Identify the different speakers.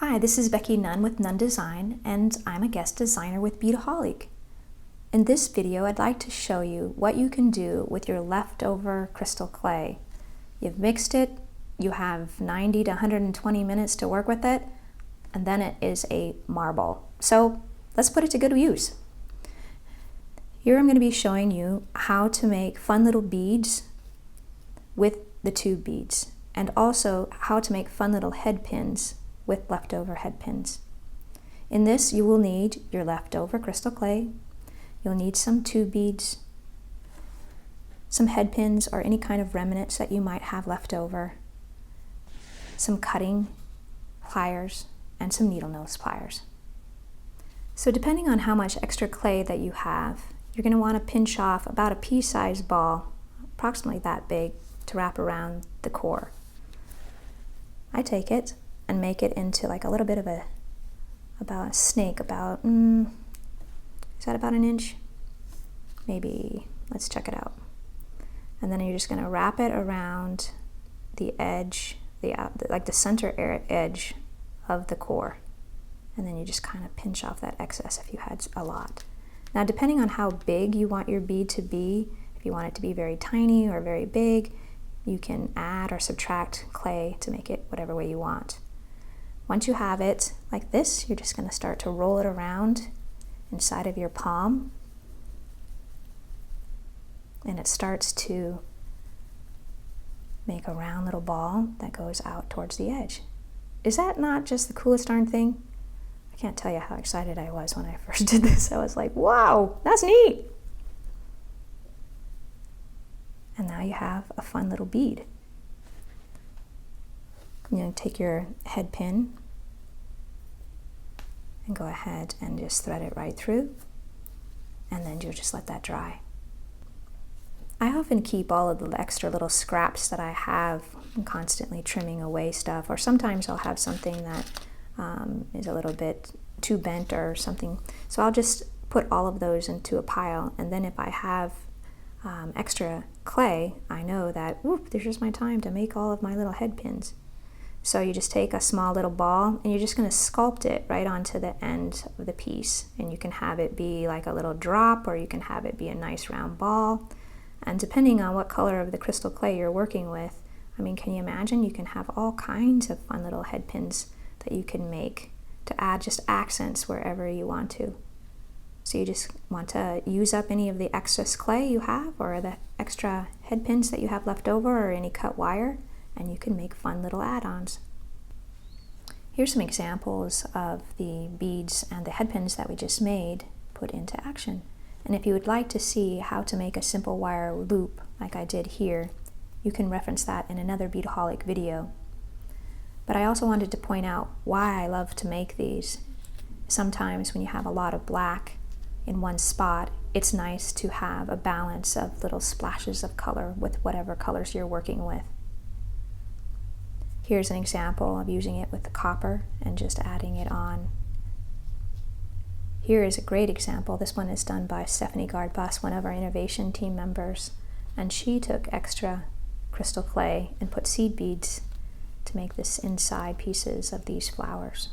Speaker 1: Hi, this is Becky Nunn with Nunn Design, and I'm a guest designer with Beadaholique. In this video, I'd like to show you what you can do with your leftover crystal clay. You've mixed it, you have 90 to 120 minutes to work with it, and then it is a marble. So let's put it to good use. Here I'm going to be showing you how to make fun little beads with the tube beads, and also how to make fun little head pins with leftover head pins. In this, you will need your leftover crystal clay, you'll need some tube beads, some head pins or any kind of remnants that you might have left over, some cutting pliers, and some needle nose pliers. So depending on how much extra clay that you have, you're going to want to pinch off about a pea-sized ball, approximately that big, to wrap around the core. I take it and make it into like a little bit of a snake, about, is that about an inch? Maybe, let's check it out. And then you're just going to wrap it around the edge, like the center edge of the core. And then you just kind of pinch off that excess if you had a lot. Now, depending on how big you want your bead to be, if you want it to be very tiny or very big, you can add or subtract clay to make it whatever way you want. Once you have it like this, you're just going to start to roll it around inside of your palm, and it starts to make a round little ball that goes out towards the edge. Is that not just the coolest darn thing? I can't tell you how excited I was when I first did this. I was like, wow, that's neat! And now you have a fun little bead. You're going to take your head pin and go ahead and just thread it right through, and then you'll just let that dry. I often keep all of the extra little scraps that I have. I'm constantly trimming away stuff, or sometimes I'll have something that is a little bit too bent or something. So I'll just put all of those into a pile, and then if I have extra clay, I know that, whoop, there's just my time to make all of my little head pins. So you just take a small little ball and you're just going to sculpt it right onto the end of the piece. And you can have it be like a little drop, or you can have it be a nice round ball. And depending on what color of the crystal clay you're working with, I mean, can you imagine? You can have all kinds of fun little head pins that you can make to add just accents wherever you want to. So you just want to use up any of the excess clay you have, or the extra head pins that you have left over, or any cut wire, and you can make fun little add-ons. Here's some examples of the beads and the head pins that we just made put into action. And if you would like to see how to make a simple wire loop like I did here, you can reference that in another Beadaholique video. But I also wanted to point out why I love to make these. Sometimes when you have a lot of black in one spot, it's nice to have a balance of little splashes of color with whatever colors you're working with. Here's an example of using it with the copper and just adding it on. Here is a great example. This one is done by Stephanie Gardbus, one of our innovation team members, and she took extra crystal clay and put seed beads to make this inside pieces of these flowers.